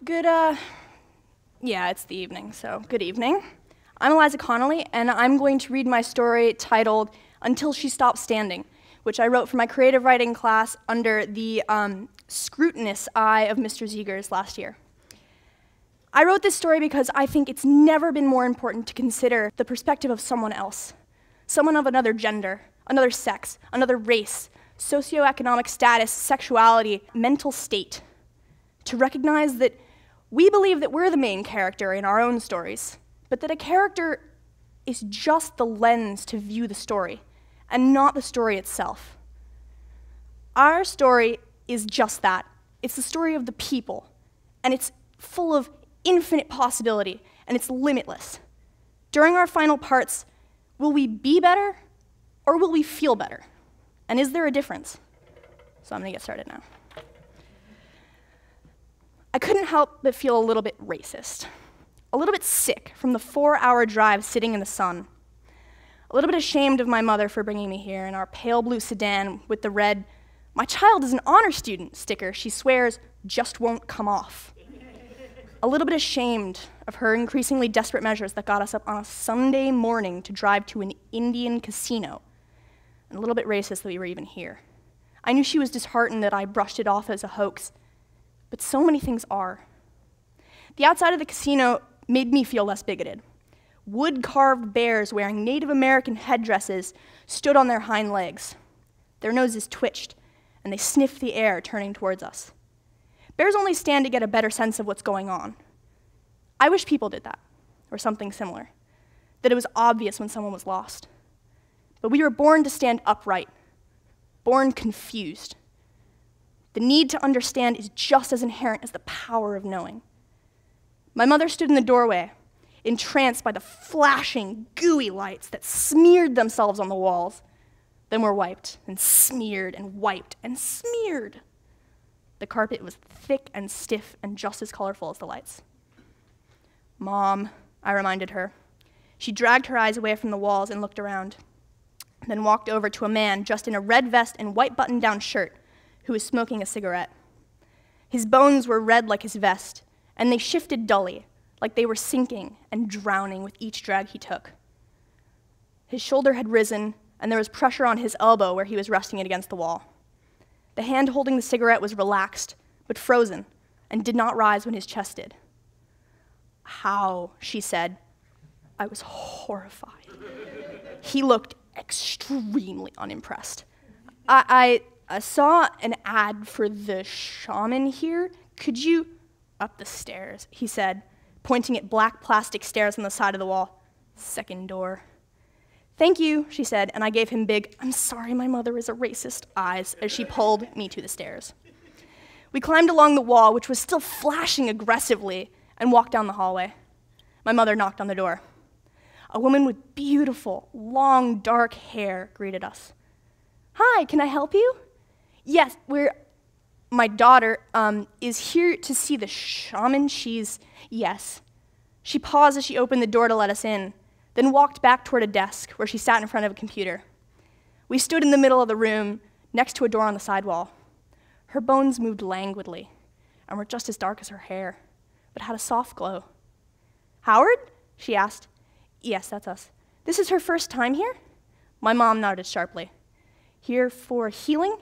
Yeah, it's the evening, so good evening. I'm Eliza Connolly, and I'm going to read my story titled Until She Stopped Standing, which I wrote for my creative writing class under the scrutinous eye of Mr. Zegers last year. I wrote this story because I think it's never been more important to consider the perspective of someone else, someone of another gender, another sex, another race, socioeconomic status, sexuality, mental state, to recognize that we believe that we're the main character in our own stories, but that a character is just the lens to view the story, and not the story itself. Our story is just that. It's the story of the people, and it's full of infinite possibility, and it's limitless. During our final parts, will we be better, or will we feel better? And is there a difference? So I'm gonna get started now. I couldn't help but feel a little bit racist, a little bit sick from the 4-hour drive sitting in the sun, a little bit ashamed of my mother for bringing me here in our pale blue sedan with the red, "My child is an honor student" sticker she swears just won't come off. A little bit ashamed of her increasingly desperate measures that got us up on a Sunday morning to drive to an Indian casino, and a little bit racist that we were even here. I knew she was disheartened that I brushed it off as a hoax, but so many things are. The outside of the casino made me feel less bigoted. Wood-carved bears wearing Native American headdresses stood on their hind legs. Their noses twitched, and they sniffed the air turning towards us. Bears only stand to get a better sense of what's going on. I wish people did that, or something similar, that it was obvious when someone was lost. But we were born to stand upright, born confused. The need to understand is just as inherent as the power of knowing. My mother stood in the doorway, entranced by the flashing, gooey lights that smeared themselves on the walls, then were wiped, and smeared, and wiped, and smeared. The carpet was thick and stiff and just as colorful as the lights. "Mom," I reminded her. She dragged her eyes away from the walls and looked around, then walked over to a man dressed in a red vest and white button-down shirt who was smoking a cigarette. His bones were red like his vest, and they shifted dully, like they were sinking and drowning with each drag he took. His shoulder had risen, and there was pressure on his elbow where he was resting it against the wall. The hand holding the cigarette was relaxed, but frozen, and did not rise when his chest did. "How?" she said. I was horrified. He looked extremely unimpressed. I saw an ad for the shaman here. Could you—" "Up the stairs," he said, pointing at black plastic stairs on the side of the wall. "Second door." "Thank you," she said, and I gave him big, "I'm sorry my mother is a racist" eyes as she pulled me to the stairs. We climbed along the wall, which was still flashing aggressively, and walked down the hallway. My mother knocked on the door. A woman with beautiful, long, dark hair greeted us. "Hi, can I help you?" "Yes, my daughter is here to see the shaman. Yes." She paused as she opened the door to let us in, then walked back toward a desk where she sat in front of a computer. We stood in the middle of the room, next to a door on the side wall. Her bones moved languidly and were just as dark as her hair, but had a soft glow. "Howard?" she asked. "Yes, that's us." "This is her first time here?" My mom nodded sharply. "Here for healing?"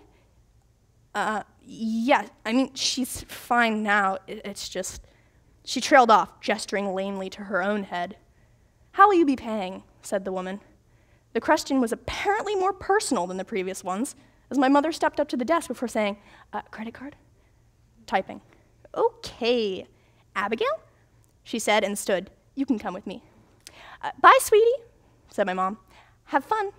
Yeah, I mean, she's fine now. It's just..." She trailed off, gesturing lamely to her own head. "How will you be paying?" said the woman. The question was apparently more personal than the previous ones, as my mother stepped up to the desk before saying, "Credit card?" Typing. "Okay. Abigail?" she said and stood. "You can come with me." "Bye, sweetie," said my mom. "Have fun."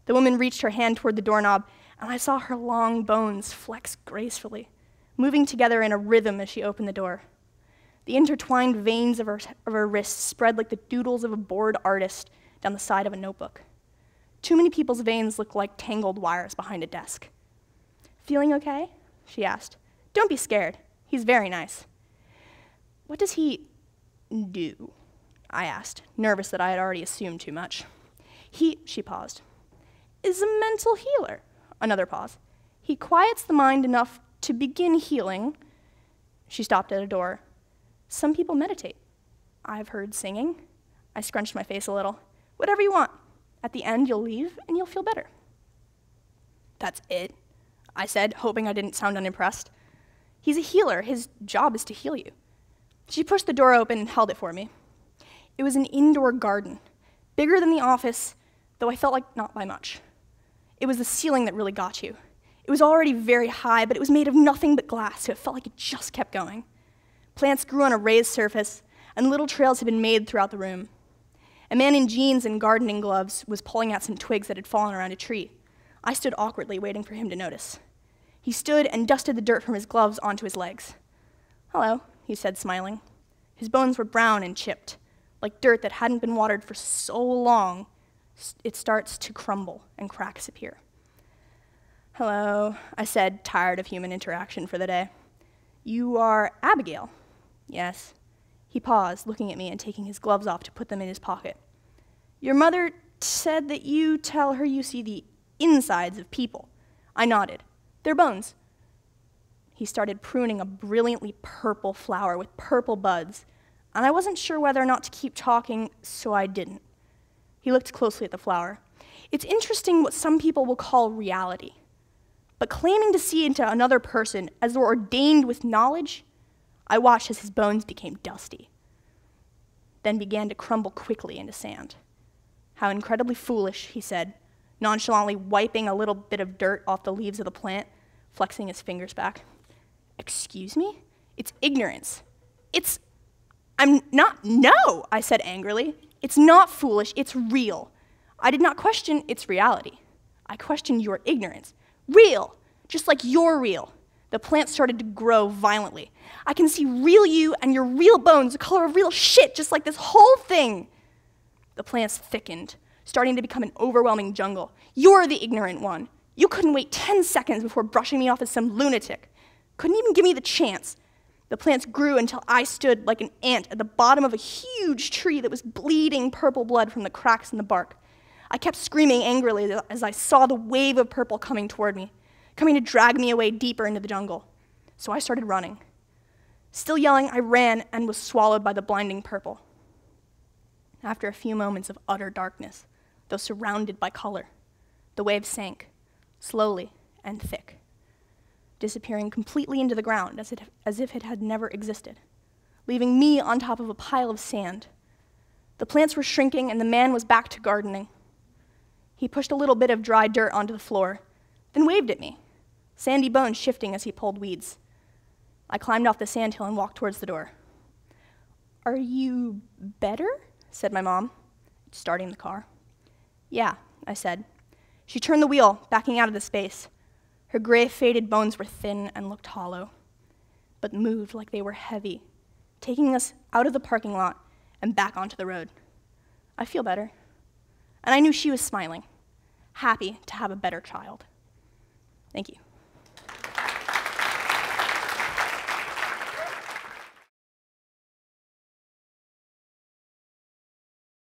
The woman reached her hand toward the doorknob, and I saw her long bones flex gracefully, moving together in a rhythm as she opened the door. The intertwined veins of her wrists spread like the doodles of a bored artist down the side of a notebook. Too many people's veins looked like tangled wires behind a desk. "Feeling okay?" she asked. "Don't be scared. He's very nice." "What does he do?" I asked, nervous that I had already assumed too much. She paused, "is a mental healer." Another pause. "He quiets the mind enough to begin healing She stopped at a door. Some people meditate. I've heard singing. I scrunched my face a little. Whatever you want. At the end, you'll leave and you'll feel better. That's it, I said, hoping I didn't sound unimpressed. He's a healer. His job is to heal you. She pushed the door open and held it for me. It was an indoor garden, bigger than the office, though I felt like not by much. It was the ceiling that really got you. It was already very high, but it was made of nothing but glass, so it felt like it just kept going. Plants grew on a raised surface, and little trails had been made throughout the room. A man in jeans and gardening gloves was pulling out some twigs that had fallen around a tree. I stood awkwardly, waiting for him to notice. He stood and dusted the dirt from his gloves onto his legs. "Hello," he said, smiling. His bones were brown and chipped, like dirt that hadn't been watered for so long, it starts to crumble and cracks appear. "Hello," I said, tired of human interaction for the day. "You are Abigail?" "Yes." He paused, looking at me and taking his gloves off to put them in his pocket. "Your mother said that you tell her you see the insides of people." I nodded. "They're bones." He started pruning a brilliantly purple flower with purple buds, and I wasn't sure whether or not to keep talking, so I didn't. He looked closely at the flower. It's interesting what some people will call reality, but claiming to see into another person as though ordained with knowledge, I watched as his bones became dusty, then began to crumble quickly into sand. "How incredibly foolish," he said, nonchalantly wiping a little bit of dirt off the leaves of the plant, flexing his fingers back. "Excuse me? It's ignorance. No, I said angrily. "It's not foolish, it's real. I did not question its reality. I questioned your ignorance. Real, just like you're real." The plant started to grow violently. "I can see real you and your real bones, the color of real shit, just like this whole thing." The plants thickened, starting to become an overwhelming jungle. "You're the ignorant one. You couldn't wait 10 seconds before brushing me off as some lunatic. Couldn't even give me the chance." The plants grew until I stood like an ant at the bottom of a huge tree that was bleeding purple blood from the cracks in the bark. I kept screaming angrily as I saw the wave of purple coming toward me, coming to drag me away deeper into the jungle. So I started running. Still yelling, I ran and was swallowed by the blinding purple. After a few moments of utter darkness, though surrounded by color, the wave sank, slowly and thick, disappearing completely into the ground as if it had never existed, leaving me on top of a pile of sand. The plants were shrinking and the man was back to gardening. He pushed a little bit of dry dirt onto the floor, then waved at me, sandy bones shifting as he pulled weeds. I climbed off the sandhill and walked towards the door. "Are you better?" said my mom, starting the car. "Yeah," I said. She turned the wheel, backing out of the space. Her gray, faded bones were thin and looked hollow, but moved like they were heavy, taking us out of the parking lot and back onto the road. "I feel better." And I knew she was smiling, happy to have a better child. Thank you.